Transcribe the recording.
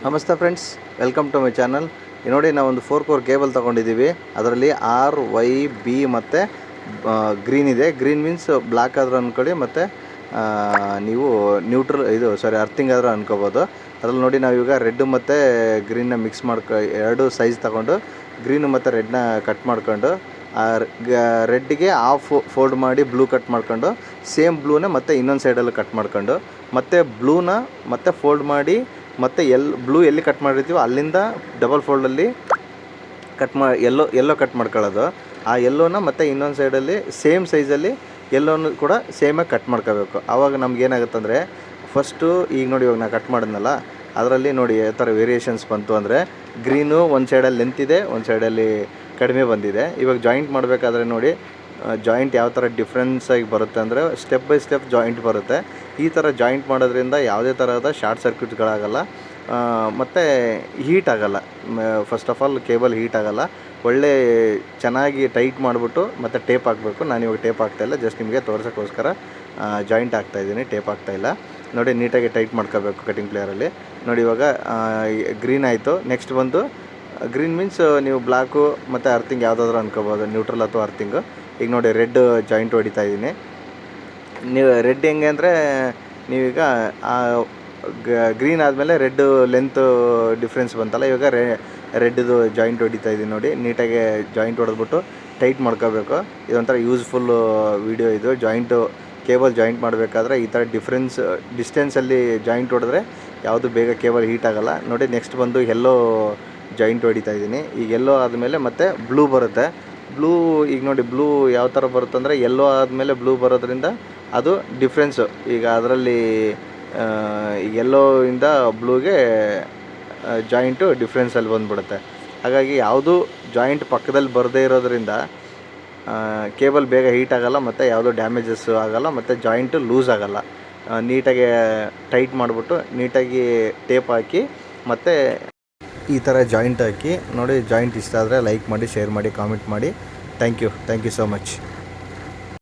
ನಮಸ್ತೆ friends, welcome to my channel. ನೋಡಿ, ನಾವೊಂದು 4 ಕೋರ್ ಕೇಬಲ್ ತೊಗೊಂಡಿದ್ದೀವಿ. ಅದರಲ್ಲಿ ಆರ್, ವೈ, ಬಿ ಮತ್ತು ಗ್ರೀನ್ ಇದೆ. ಗ್ರೀನ್ ಮೀನ್ಸ್ ಬ್ಲ್ಯಾಕ್ ಆದರೂ ಅಂದ್ಕೊಳ್ಳಿ, ಮತ್ತು ನೀವು ಅರ್ಥಿಂಗ್ ಆದರೂ ಅಂದ್ಕೋಬೋದು. ಅದರಲ್ಲಿ ನೋಡಿ, ನಾವೀಗ ರೆಡ್ ಮತ್ತು ಗ್ರೀನ್ನ ಮಿಕ್ಸ್ ಎರಡು ಸೈಜ್ ತಗೊಂಡು ಗ್ರೀನು ಮತ್ತು ರೆಡ್ನ ಕಟ್ ಮಾಡ್ಕೊಂಡು, ರೆಡ್ಗೆ ಹಾಫ್ ಫೋಲ್ಡ್ ಮಾಡಿ ಬ್ಲೂ ಕಟ್ ಮಾಡ್ಕೊಂಡು, ಸೇಮ್ ಬ್ಲೂನ ಮತ್ತು ಇನ್ನೊಂದು ಸೈಡಲ್ಲಿ ಕಟ್ ಮಾಡ್ಕೊಂಡು, ಮತ್ತು ಬ್ಲೂನ ಮತ್ತೆ ಫೋಲ್ಡ್ ಮಾಡಿ, ಮತ್ತು ಬ್ಲೂ ಎಲ್ಲಿ ಕಟ್ ಮಾಡಿರ್ತೀವೋ ಅಲ್ಲಿಂದ ಡಬಲ್ ಫೋಲ್ಡಲ್ಲಿ ಎಲ್ಲೋ ಕಟ್ ಮಾಡ್ಕೊಳ್ಳೋದು. ಆ ಎಲ್ಲೋನ ಮತ್ತು ಇನ್ನೊಂದು ಸೈಡಲ್ಲಿ ಸೇಮ್ ಸೈಜಲ್ಲಿ ಎಲ್ಲೋನು ಕೂಡ ಸೇಮಾಗಿ ಕಟ್ ಮಾಡ್ಕೋಬೇಕು. ಆವಾಗ ನಮ್ಗೇನಾಗುತ್ತೆ ಅಂದರೆ, ಫಸ್ಟು ಈಗ ನೋಡಿ, ಇವಾಗ ನಾನು ಕಟ್ ಮಾಡಿದ್ನಲ್ಲ, ಅದರಲ್ಲಿ ನೋಡಿ ಯಾವ ಥರ ವೇರಿಯೇಷನ್ಸ್ ಬಂತು ಅಂದರೆ, ಗ್ರೀನು ಒಂದು ಸೈಡಲ್ಲಿ ಲೆಂತ್ ಇದೆ, ಒಂದು ಸೈಡಲ್ಲಿ ಕಡಿಮೆ ಬಂದಿದೆ. ಇವಾಗ ಜಾಯಿಂಟ್ ಮಾಡಬೇಕಾದ್ರೆ ನೋಡಿ, ಜಾಯಿಂಟ್ ಯಾವ ಥರ ಡಿಫ್ರೆನ್ಸಾಗಿ ಬರುತ್ತೆ ಅಂದರೆ, ಸ್ಟೆಪ್ ಬೈ ಸ್ಟೆಪ್ ಜಾಯಿಂಟ್ ಬರುತ್ತೆ. ಈ ಥರ ಜಾಯಿಂಟ್ ಮಾಡೋದ್ರಿಂದ ಯಾವುದೇ ಥರದ ಶಾರ್ಟ್ ಸರ್ಕ್ಯೂಟ್ಗಳಾಗಲ್ಲ, ಮತ್ತು ಹೀಟ್ ಆಗೋಲ್ಲ. First of all cable heat ಆಗೋಲ್ಲ. ಒಳ್ಳೆ ಚೆನ್ನಾಗಿ ಟೈಟ್ ಮಾಡಿಬಿಟ್ಟು ಮತ್ತು ಟೇಪ್ ಹಾಕಬೇಕು. ನಾನಿವಾಗ ಟೇಪ್ ಹಾಕ್ತಾಯಿಲ್ಲ, ಜಸ್ಟ್ ನಿಮಗೆ ತೋರ್ಸೋಕ್ಕೋಸ್ಕರ ಜಾಯಿಂಟ್ ಹಾಕ್ತಾಯಿದ್ದೀನಿ, ಟೇಪ್ ಹಾಕ್ತಾಯಿಲ್ಲ. ನೋಡಿ, ನೀಟಾಗಿ ಟೈಟ್ ಮಾಡ್ಕೋಬೇಕು ಕಟಿಂಗ್ ಪ್ಲೇಯರಲ್ಲಿ. ನೋಡಿ, ಇವಾಗ ಗ್ರೀನ್ ಆಯಿತು. ನೆಕ್ಸ್ಟ್ ಬಂದು ಗ್ರೀನ್ ಮೀನ್ಸ್ ನೀವು ಬ್ಲ್ಯಾಕು ಮತ್ತು ಅರ್ಥಿಂಗ್ ಯಾವುದಾದ್ರೂ ಅನ್ಕೋಬೋದು, ನ್ಯೂಟ್ರಲ್ ಅಥವಾ ಅರ್ಥಿಂಗು. ಈಗ ನೋಡಿ, ರೆಡ್ ಜಾಯಿಂಟ್ ಹೊಡಿತಾ ಇದ್ದೀನಿ. ನೀವು ರೆಡ್ ಹೆಂಗೆ ಅಂದರೆ, ನೀವೀಗ ಗ್ರೀನ್ ಆದಮೇಲೆ ರೆಡ್ ಲೆಂತ್ ಡಿಫ್ರೆನ್ಸ್ ಬಂತಲ್ಲ, ಇವಾಗ ರೆಡ್ದು ಜಾಯಿಂಟ್ ಹೊಡಿತಾ ಇದ್ದೀನಿ. ನೋಡಿ, ನೀಟಾಗಿ ಜಾಯಿಂಟ್ ಹೊಡೆದ್ಬಿಟ್ಟು ಟೈಟ್ ಮಾಡ್ಕೋಬೇಕು. ಇದೊಂಥರ ಯೂಸ್ಫುಲ್ ವೀಡಿಯೋ ಇದು. ಕೇಬಲ್ ಜಾಯಿಂಟ್ ಮಾಡಬೇಕಾದ್ರೆ ಈ ಥರ ಡಿಸ್ಟೆನ್ಸಲ್ಲಿ ಜಾಯಿಂಟ್ ಹೊಡೆದ್ರೆ ಯಾವುದು ಬೇಗ ಕೇಬಲ್ ಹೀಟ್ ಆಗೋಲ್ಲ. ನೋಡಿ, ನೆಕ್ಸ್ಟ್ ಬಂದು ಎಲ್ಲೋ ಜಾಯಿಂಟ್ ಹೊಡಿತಾ ಇದ್ದೀನಿ. ಈಗ ಎಲ್ಲೋ ಆದಮೇಲೆ ಮತ್ತೆ ಬ್ಲೂ ಬರುತ್ತೆ. ಈಗ ನೋಡಿ, ಬ್ಲೂ ಯಾವ ಥರ ಬರುತ್ತೆ ಅಂದರೆ, ಎಲ್ಲೋ ಆದಮೇಲೆ ಬ್ಲೂ ಬರೋದ್ರಿಂದ ಅದು ಡಿಫ್ರೆನ್ಸು. ಈಗ ಅದರಲ್ಲಿ ಎಲ್ಲೋ ಇಂದ ಬ್ಲೂಗೆ ಜಾಯಿಂಟು ಡಿಫ್ರೆನ್ಸಲ್ಲಿ ಬಂದುಬಿಡುತ್ತೆ. ಹಾಗಾಗಿ ಯಾವುದು ಜಾಯಿಂಟ್ ಪಕ್ಕದಲ್ಲಿ ಬರದೇ ಇರೋದ್ರಿಂದ ಕೇಬಲ್ ಬೇಗ ಹೀಟ್ ಆಗೋಲ್ಲ, ಮತ್ತು ಯಾವುದೋ ಡ್ಯಾಮೇಜಸ್ಸು ಆಗೋಲ್ಲ, ಮತ್ತು ಜಾಯಿಂಟು ಲೂಸ್ ಆಗೋಲ್ಲ. ನೀಟಾಗಿ ಟೈಟ್ ಮಾಡಿಬಿಟ್ಟು ನೀಟಾಗಿ ಟೇಪ್ ಹಾಕಿ ಮತ್ತು ಈ ಥರ ಜಾಯಿಂಟ್ ಹಾಕಿ ನೋಡಿ. ಜಾಯಿಂಟ್ ಇಷ್ಟ ಆದರೆ ಲೈಕ್ ಮಾಡಿ, ಶೇರ್ ಮಾಡಿ, ಕಾಮೆಂಟ್ ಮಾಡಿ. Thank you so much.